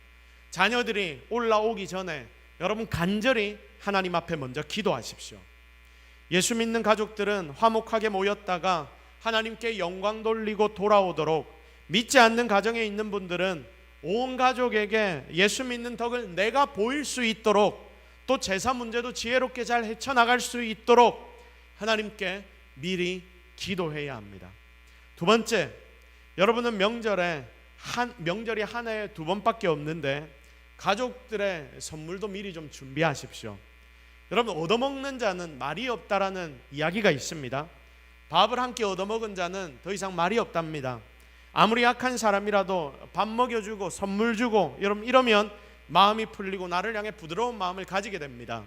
자녀들이 올라오기 전에 여러분 간절히 하나님 앞에 먼저 기도하십시오. 예수 믿는 가족들은 화목하게 모였다가 하나님께 영광 돌리고 돌아오도록, 믿지 않는 가정에 있는 분들은 온 가족에게 예수 믿는 덕을 내가 보일 수 있도록, 또 제사 문제도 지혜롭게 잘 헤쳐나갈 수 있도록 하나님께 미리 기도해야 합니다. 두 번째, 여러분은 명절이 한 해에 2번밖에 없는데 가족들의 선물도 미리 좀 준비하십시오. 여러분, 얻어먹는 자는 말이 없다라는 이야기가 있습니다. 밥을 한 끼 얻어먹은 자는 더 이상 말이 없답니다. 아무리 약한 사람이라도 밥 먹여주고 선물 주고 여러분 이러면 마음이 풀리고 나를 향해 부드러운 마음을 가지게 됩니다.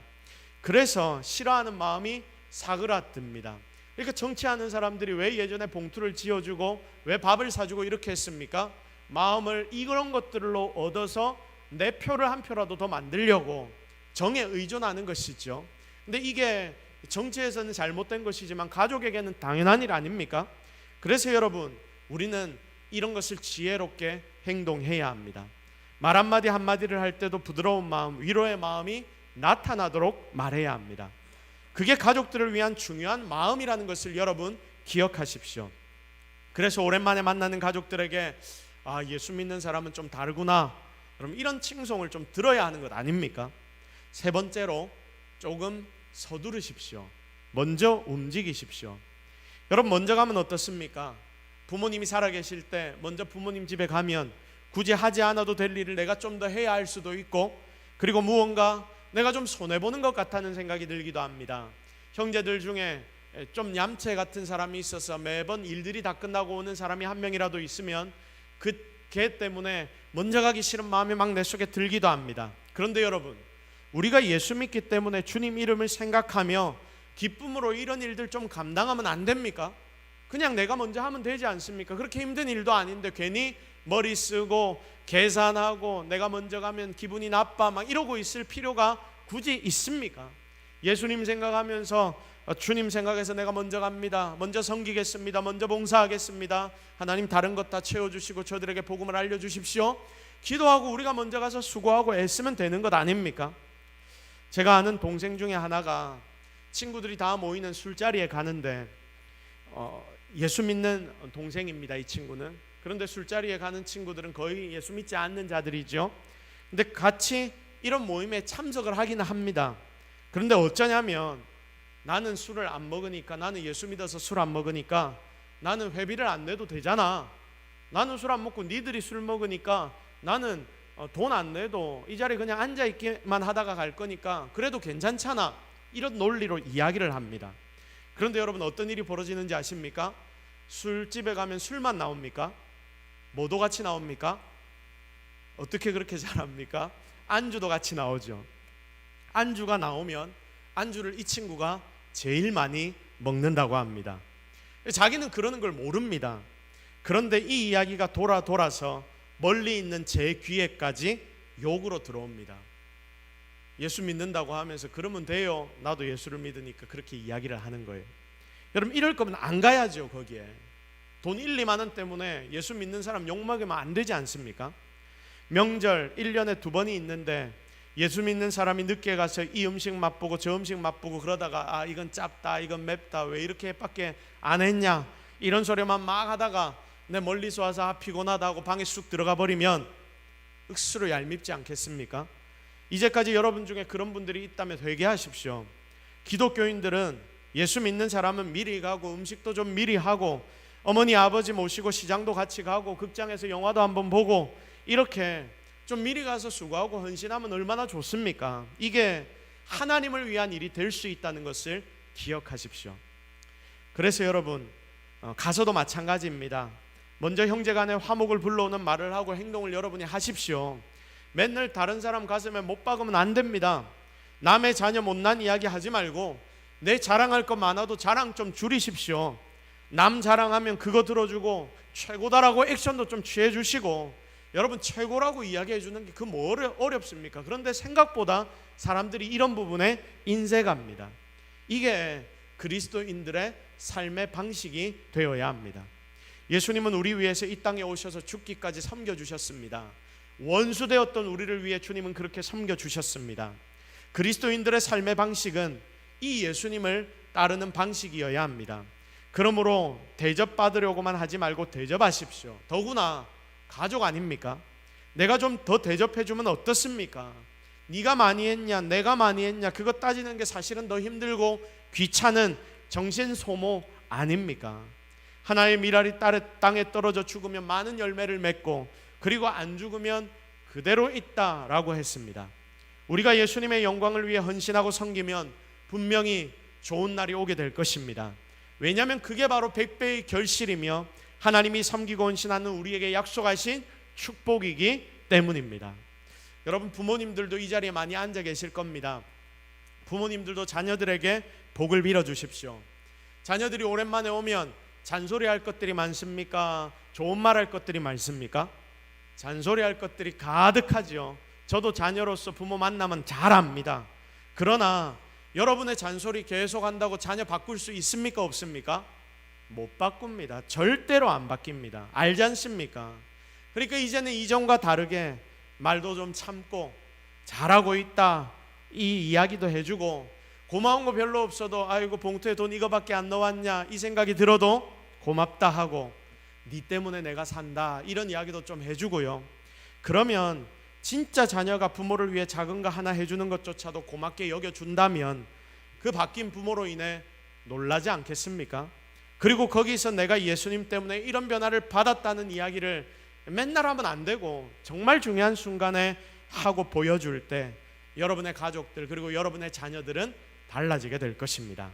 그래서 싫어하는 마음이 사그라듭니다. 그러니까 정치하는 사람들이 왜 예전에 봉투를 지어주고 왜 밥을 사주고 이렇게 했습니까? 마음을 이런 것들로 얻어서 내 표를 한 표라도 더 만들려고 정에 의존하는 것이죠. 근데 이게 정치에서는 잘못된 것이지만 가족에게는 당연한 일 아닙니까? 그래서 여러분, 우리는 이런 것을 지혜롭게 행동해야 합니다. 말 한마디 한마디를 할 때도 부드러운 마음, 위로의 마음이 나타나도록 말해야 합니다. 그게 가족들을 위한 중요한 마음이라는 것을 여러분 기억하십시오. 그래서 오랜만에 만나는 가족들에게 예수 믿는 사람은 좀 다르구나, 그럼 이런 칭송을 좀 들어야 하는 것 아닙니까? 세 번째로, 조금 서두르십시오. 먼저 움직이십시오. 여러분, 먼저 가면 어떻습니까? 부모님이 살아계실 때 먼저 부모님 집에 가면 굳이 하지 않아도 될 일을 내가 좀 더 해야 할 수도 있고, 그리고 무언가 내가 좀 손해보는 것 같다는 생각이 들기도 합니다. 형제들 중에 좀 얌체 같은 사람이 있어서 매번 일들이 다 끝나고 오는 사람이 한 명이라도 있으면 걔 때문에 먼저 가기 싫은 마음이 막 내 속에 들기도 합니다. 그런데 여러분, 우리가 예수 믿기 때문에 주님 이름을 생각하며 기쁨으로 이런 일들 좀 감당하면 안 됩니까? 그냥 내가 먼저 하면 되지 않습니까? 그렇게 힘든 일도 아닌데 괜히 머리 쓰고 계산하고 내가 먼저 가면 기분이 나빠 막 이러고 있을 필요가 굳이 있습니까? 예수님 생각하면서 주님 생각해서 내가 먼저 갑니다, 먼저 섬기겠습니다, 먼저 봉사하겠습니다, 하나님 다른 것 다 채워주시고 저들에게 복음을 알려주십시오, 기도하고 우리가 먼저 가서 수고하고 애쓰면 되는 것 아닙니까? 제가 아는 동생 중에 하나가 친구들이 다 모이는 술자리에 가는데 예수 믿는 동생입니다, 이 친구는. 그런데 술자리에 가는 친구들은 거의 예수 믿지 않는 자들이죠. 근데 같이 이런 모임에 참석을 하기는 합니다. 그런데 어쩌냐면, 나는 술을 안 먹으니까, 나는 예수 믿어서 술 안 먹으니까 나는 회비를 안 내도 되잖아, 나는 술 안 먹고 니들이 술 먹으니까 나는 돈 안 내도 이 자리에 그냥 앉아있기만 하다가 갈 거니까 그래도 괜찮잖아, 이런 논리로 이야기를 합니다. 그런데 여러분, 어떤 일이 벌어지는지 아십니까? 술집에 가면 술만 나옵니까? 뭐도 같이 나옵니까? 어떻게 그렇게 잘합니까? 안주도 같이 나오죠. 안주가 나오면 안주를 이 친구가 제일 많이 먹는다고 합니다. 자기는 그러는 걸 모릅니다. 그런데 이 이야기가 돌아서 멀리 있는 제 귀에까지 욕으로 들어옵니다. 예수 믿는다고 하면서 그러면 돼요, 나도 예수를 믿으니까, 그렇게 이야기를 하는 거예요. 여러분, 이럴 거면 안 가야죠. 거기에 돈 1, 2만 원 때문에 예수 믿는 사람 욕먹으면 안 되지 않습니까? 명절 1년에 2번이 있는데 예수 믿는 사람이 늦게 가서 이 음식 맛보고 저 음식 맛보고 그러다가 이건 짭다, 이건 맵다, 왜 이렇게 밖에 안 했냐, 이런 소리만 막 하다가 내 멀리서 와서 피곤하다고 방에 쑥 들어가 버리면 억수로 얄밉지 않겠습니까? 이제까지 여러분 중에 그런 분들이 있다면 회개하십시오. 기독교인들은 예수 믿는 사람은 미리 가고 음식도 좀 미리 하고 어머니 아버지 모시고 시장도 같이 가고 극장에서 영화도 한번 보고 이렇게 좀 미리 가서 수고하고 헌신하면 얼마나 좋습니까? 이게 하나님을 위한 일이 될 수 있다는 것을 기억하십시오. 그래서 여러분, 가서도 마찬가지입니다. 먼저 형제간에 화목을 불러오는 말을 하고 행동을 여러분이 하십시오. 맨날 다른 사람 가슴에 못 박으면 안 됩니다. 남의 자녀 못난 이야기 하지 말고 내 자랑할 것 많아도 자랑 좀 줄이십시오. 남 자랑하면 그거 들어주고 최고다라고 액션도 좀 취해주시고, 여러분 최고라고 이야기해 주는 게 그 뭐 어렵습니까? 그런데 생각보다 사람들이 이런 부분에 인색합니다. 이게 그리스도인들의 삶의 방식이 되어야 합니다. 예수님은 우리 위해서 이 땅에 오셔서 죽기까지 섬겨주셨습니다. 원수되었던 우리를 위해 주님은 그렇게 섬겨주셨습니다. 그리스도인들의 삶의 방식은 이 예수님을 따르는 방식이어야 합니다. 그러므로 대접받으려고만 하지 말고 대접하십시오. 더구나 가족 아닙니까? 내가 좀 더 대접해주면 어떻습니까? 네가 많이 했냐 내가 많이 했냐 그거 따지는 게 사실은 더 힘들고 귀찮은 정신 소모 아닙니까? 하나의 밀알이 땅에 떨어져 죽으면 많은 열매를 맺고 그리고 안 죽으면 그대로 있다라고 했습니다. 우리가 예수님의 영광을 위해 헌신하고 섬기면 분명히 좋은 날이 오게 될 것입니다. 왜냐하면 그게 바로 100배의 결실이며 하나님이 섬기고 헌신하는 우리에게 약속하신 축복이기 때문입니다. 여러분, 부모님들도 이 자리에 많이 앉아 계실 겁니다. 부모님들도 자녀들에게 복을 빌어 주십시오. 자녀들이 오랜만에 오면 잔소리할 것들이 많습니까? 좋은 말할 것들이 많습니까? 잔소리할 것들이 가득하죠. 저도 자녀로서 부모 만나면 잘 압니다. 그러나 여러분의 잔소리 계속한다고 자녀 바꿀 수 있습니까? 없습니까? 못 바꿉니다. 절대로 안 바뀝니다. 알지 않습니까? 그러니까 이제는 이전과 다르게 말도 좀 참고 잘하고 있다 이 이야기도 해주고, 고마운 거 별로 없어도 아이고 봉투에 돈 이거밖에 안 넣었냐 이 생각이 들어도 고맙다 하고, 네 때문에 내가 산다 이런 이야기도 좀 해주고요. 그러면 진짜 자녀가 부모를 위해 작은 거 하나 해주는 것조차도 고맙게 여겨준다면 그 바뀐 부모로 인해 놀라지 않겠습니까? 그리고 거기서 내가 예수님 때문에 이런 변화를 받았다는 이야기를 맨날 하면 안 되고 정말 중요한 순간에 하고 보여줄 때 여러분의 가족들 그리고 여러분의 자녀들은 달라지게 될 것입니다.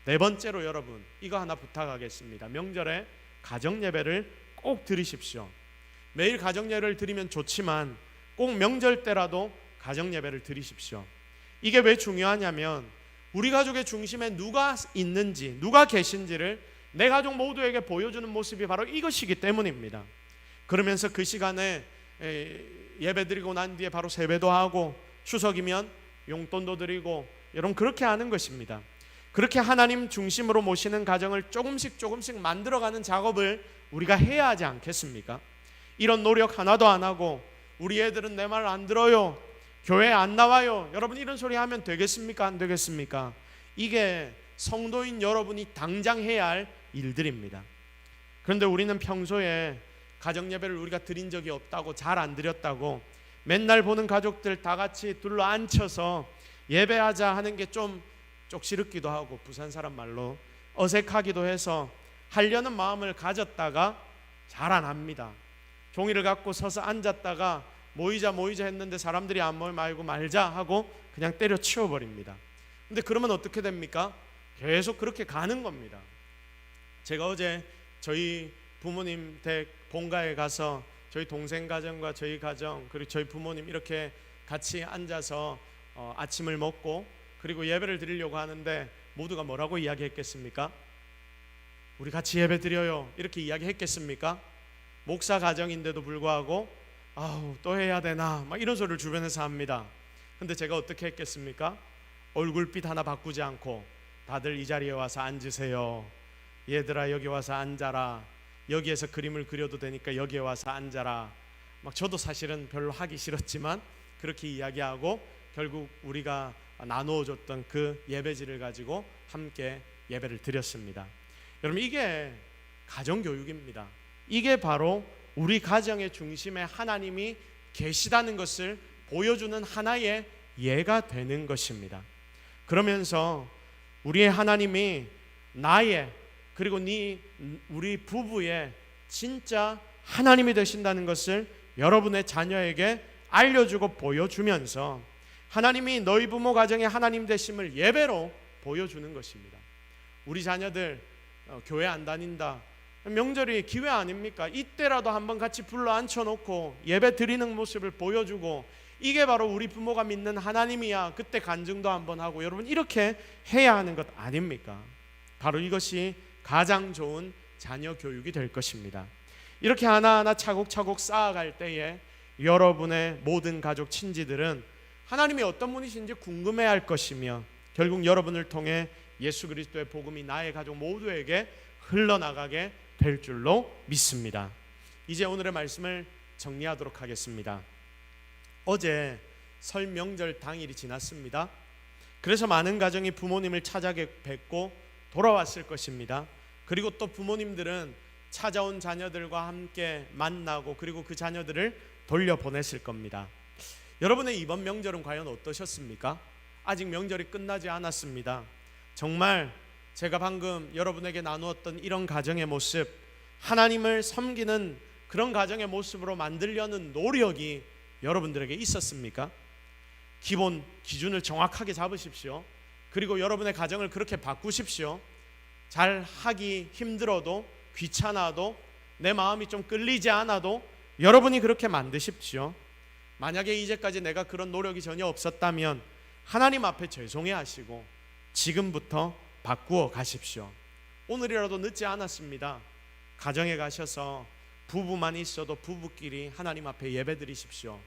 네 번째로 여러분, 이거 하나 부탁하겠습니다. 명절에 가정예배를 꼭 드리십시오. 매일 가정예배를 드리면 좋지만 꼭 명절 때라도 가정예배를 드리십시오. 이게 왜 중요하냐면 우리 가족의 중심에 누가 있는지, 누가 계신지를 내 가족 모두에게 보여주는 모습이 바로 이것이기 때문입니다. 그러면서 그 시간에 예배 드리고 난 뒤에 바로 세배도 하고 추석이면 용돈도 드리고, 여러분 그렇게 하는 것입니다. 그렇게 하나님 중심으로 모시는 가정을 조금씩 만들어가는 작업을 우리가 해야 하지 않겠습니까? 이런 노력 하나도 안 하고 우리 애들은 내 말 안 들어요, 교회 안 나와요, 여러분 이런 소리 하면 되겠습니까? 안 되겠습니까? 이게 성도인 여러분이 당장 해야 할 일들입니다. 그런데 우리는 평소에 가정예배를 우리가 드린 적이 없다고, 잘 안 드렸다고, 맨날 보는 가족들 다 같이 둘러 앉혀서 예배하자 하는 게 좀 쪽시럽기도 하고 부산 사람 말로 어색하기도 해서 하려는 마음을 가졌다가 잘 안 합니다. 종이를 갖고 서서 앉았다가 모이자 했는데 사람들이 안 모이면 말고 말자 하고 그냥 때려치워 버립니다. 근데 그러면 어떻게 됩니까? 계속 그렇게 가는 겁니다. 제가 어제 저희 부모님 댁 본가에 가서 저희 동생 가정과 저희 가정 그리고 저희 부모님 이렇게 같이 앉아서 아침을 먹고 그리고 예배를 드리려고 하는데 모두가 뭐라고 이야기했겠습니까? 우리 같이 예배 드려요 이렇게 이야기했겠습니까? 목사 가정인데도 불구하고 아우 또 해야 되나 막 이런 소리를 주변에서 합니다. 근데 제가 어떻게 했겠습니까? 얼굴빛 하나 바꾸지 않고 다들 이 자리에 와서 앉으세요, 얘들아 여기 와서 앉아라, 여기에서 그림을 그려도 되니까 여기에 와서 앉아라, 막 저도 사실은 별로 하기 싫었지만 그렇게 이야기하고 결국 우리가 나누어줬던 그 예배지를 가지고 함께 예배를 드렸습니다. 여러분 이게 가정교육입니다. 이게 바로 우리 가정의 중심에 하나님이 계시다는 것을 보여주는 하나의 예가 되는 것입니다. 그러면서 우리의 하나님이 나의 그리고 우리 부부의 진짜 하나님이 되신다는 것을 여러분의 자녀에게 알려주고 보여주면서 하나님이 너희 부모 가정의 하나님 되심을 예배로 보여주는 것입니다. 우리 자녀들 교회 안 다닌다, 명절이 기회 아닙니까? 이때라도 한번 같이 불러 앉혀놓고 예배 드리는 모습을 보여주고, 이게 바로 우리 부모가 믿는 하나님이야, 그때 간증도 한번 하고, 여러분 이렇게 해야 하는 것 아닙니까? 바로 이것이 가장 좋은 자녀 교육이 될 것입니다. 이렇게 하나하나 차곡차곡 쌓아갈 때에 여러분의 모든 가족 친지들은 하나님이 어떤 분이신지 궁금해할 것이며 결국 여러분을 통해 예수 그리스도의 복음이 나의 가족 모두에게 흘러나가게 될 줄로 믿습니다. 이제 오늘의 말씀을 정리하도록 하겠습니다. 어제 설 명절 당일이 지났습니다. 그래서 많은 가정이 부모님을 찾아뵙고 돌아왔을 것입니다. 그리고 또 부모님들은 찾아온 자녀들과 함께 만나고 그리고 그 자녀들을 돌려보냈을 겁니다. 여러분의 이번 명절은 과연 어떠셨습니까? 아직 명절이 끝나지 않았습니다. 정말 제가 방금 여러분에게 나누었던 이런 가정의 모습, 하나님을 섬기는 그런 가정의 모습으로 만들려는 노력이 여러분들에게 있었습니까? 기본 기준을 정확하게 잡으십시오. 그리고 여러분의 가정을 그렇게 바꾸십시오. 잘 하기 힘들어도, 귀찮아도, 내 마음이 좀 끌리지 않아도 여러분이 그렇게 만드십시오. 만약에 이제까지 내가 그런 노력이 전혀 없었다면 하나님 앞에 죄송해 하시고 지금부터 바꾸어 가십시오. 오늘이라도 늦지 않았습니다. 가정에 가셔서 부부만 있어도 부부끼리 하나님 앞에 예배 드리십시오.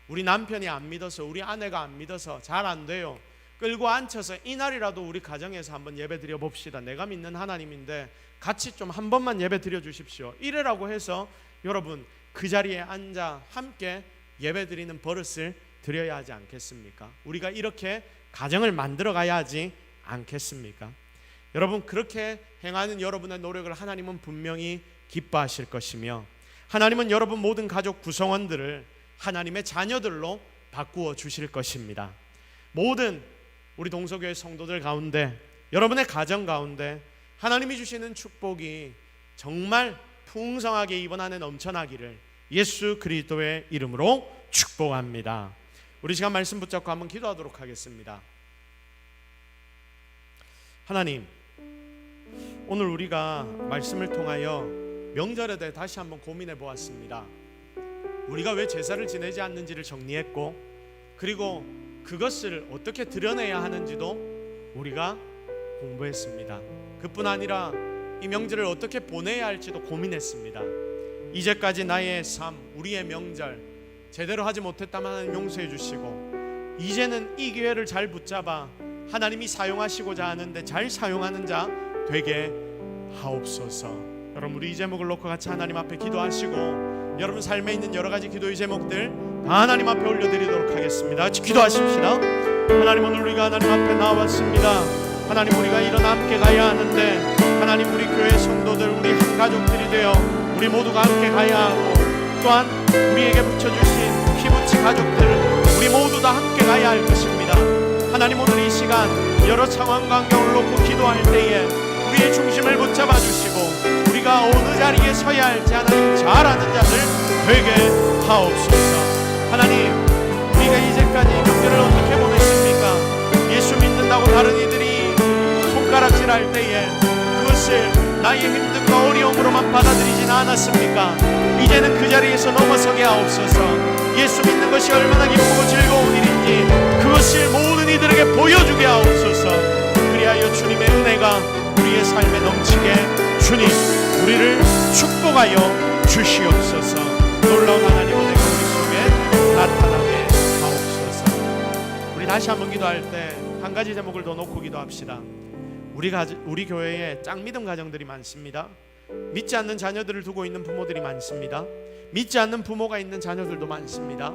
우리 남편이 안 믿어서, 우리 아내가 안 믿어서 잘 안 돼요. 끌고 앉혀서 이날이라도 우리 가정에서 한번 예배 드려 봅시다. 내가 믿는 하나님인데 같이 좀 한 번만 예배 드려 주십시오. 이래라고 해서 여러분 그 자리에 앉아 함께 예배 드리는 버릇을 드려야 하지 않겠습니까? 우리가 이렇게 가정을 만들어 가야 하지 않겠습니까? 여러분, 그렇게 행하는 여러분의 노력을 하나님은 분명히 기뻐하실 것이며, 하나님은 여러분 모든 가족 구성원들을 하나님의 자녀들로 바꾸어 주실 것입니다. 모든 우리 동서교회 성도들 가운데, 여러분의 가정 가운데 하나님이 주시는 축복이 정말 풍성하게 이번 한 해 넘쳐나기를 예수 그리스도의 이름으로 축복합니다. 우리 시간 말씀 붙잡고 한번 기도하도록 하겠습니다. 하나님, 오늘 우리가 말씀을 통하여 명절에 대해 다시 한번 고민해 보았습니다. 우리가 왜 제사를 지내지 않는지를 정리했고, 그리고 그것을 어떻게 드러내야 하는지도 우리가 공부했습니다. 그뿐 아니라 이 명절을 어떻게 보내야 할지도 고민했습니다. 이제까지 나의 삶, 우리의 명절 제대로 하지 못했다면 하나님 용서해 주시고, 이제는 이 기회를 잘 붙잡아 하나님이 사용하시고자 하는데 잘 사용하는 자 되게 하옵소서. 여러분, 우리 이 제목을 놓고 같이 하나님 앞에 기도하시고, 여러분 삶에 있는 여러 가지 기도의 제목들 다 하나님 앞에 올려드리도록 하겠습니다. 같이 기도하십시다. 하나님, 오늘 우리가 하나님 앞에 나왔습니다. 하나님, 우리가 일어나 함께 가야 하는데, 하나님, 우리 교회 성도들, 우리 한 가족들이 되어 우리 모두가 함께 가야 하고, 또한 우리에게 붙여주신 피부치 가족들 우리 모두 다 함께 가야 할 것입니다. 하나님, 오늘 이 시간 여러 상황 관계를 놓고 기도할 때에 우리의 중심을 붙잡아 주시고, 우리가 어느 자리에 서야 할지 하나님 잘 아는 자들 되게 하옵소서. 하나님, 우리가 이제까지 명절을 어떻게 보냈습니까? 예수 믿는다고 다른 이들이 손가락질할 때에 그것을 나의 힘듦과 어려움으로만 받아들이진 않았습니까? 이제는 그 자리에서 넘어서게 하옵소서. 예수 믿는 것이 얼마나 기쁘고 즐거운 일인지 그것을 모든 이들에게 보여주게 하옵소서. 그리하여 주님의 은혜가 우리의 삶에 넘치게 주님 우리를 축복하여 주시옵소서. 놀라운 하나님의 은혜가 우리 속에 나타나게 하옵소서. 우리 다시 한번 기도할 때 한 가지 제목을 더 놓고 기도합시다. 우리 교회에 짱믿음 가정들이 많습니다. 믿지 않는 자녀들을 두고 있는 부모들이 많습니다. 믿지 않는 부모가 있는 자녀들도 많습니다.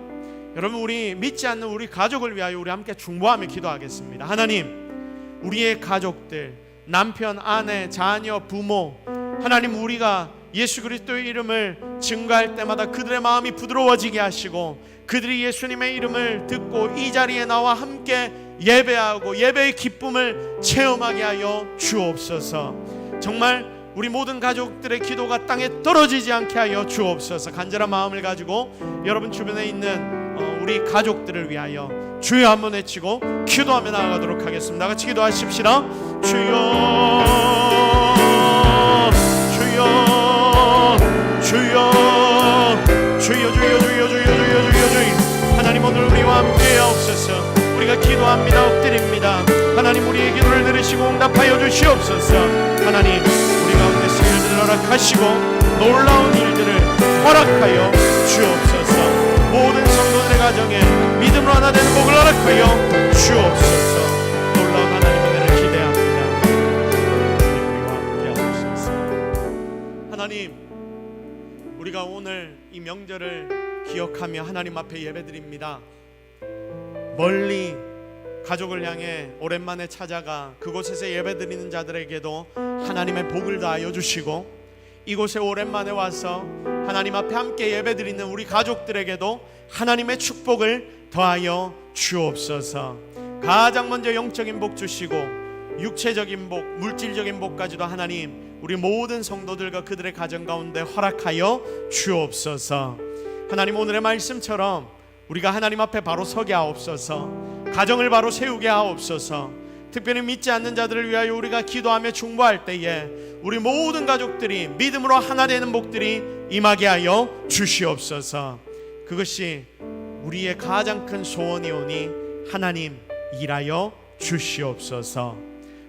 여러분, 우리 믿지 않는 우리 가족을 위하여 우리 함께 중보하며 기도하겠습니다. 하나님, 우리의 가족들, 남편, 아내, 자녀, 부모, 하나님, 우리가 예수 그리스도의 이름을 증거할 때마다 그들의 마음이 부드러워지게 하시고, 그들이 예수님의 이름을 듣고 이 자리에 나와 함께 예배하고 예배의 기쁨을 체험하게 하여 주옵소서. 정말 우리 모든 가족들의 기도가 땅에 떨어지지 않게 하여 주옵소서. 간절한 마음을 가지고 여러분 주변에 있는 우리 가족들을 위하여 주여 한번 외치고 기도하며 나아가도록 하겠습니다. 같이 기도하십시다. 주여, 주여, 주여, 주여, 주여, 주여, 주여, 주여, 주여, 주여. 하나님, 오늘 우리와 함께 하옵소서. 우리가 기도합니다. 엎드립니다. 하나님, 우리의 기도를 들으시고 응답하여 주시옵소서. 하나님, 우리 가운데서 일들을 허락하시고 놀라운 일들을 허락하여 주옵소서. 모든 성도들의 가정에 믿음으로 하나 되는 복을 허락하여 주옵소서. 놀라운 하나님의 은혜를 기대합니다. 우리와 함께 하옵소서. 하나님, 우리가 오늘 이 명절을 기억하며 하나님 앞에 예배드립니다. 멀리 가족을 향해 오랜만에 찾아가 그곳에서 예배드리는 자들에게도 하나님의 복을 다하여 주시고, 이곳에 오랜만에 와서 하나님 앞에 함께 예배드리는 우리 가족들에게도 하나님의 축복을 더하여 주옵소서. 가장 먼저 영적인 복 주시고 육체적인 복, 물질적인 복까지도 하나님 우리 모든 성도들과 그들의 가정 가운데 허락하여 주옵소서. 하나님, 오늘의 말씀처럼 우리가 하나님 앞에 바로 서게 하옵소서. 가정을 바로 세우게 하옵소서. 특별히 믿지 않는 자들을 위하여 우리가 기도하며 중보할 때에 우리 모든 가족들이 믿음으로 하나 되는 복들이 임하게 하여 주시옵소서. 그것이 우리의 가장 큰 소원이오니 하나님 일하여 주시옵소서.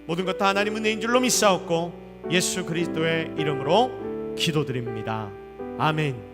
모든 것 다 하나님 은혜인 줄로 믿사옵고 예수 그리스도의 이름으로 기도드립니다. 아멘.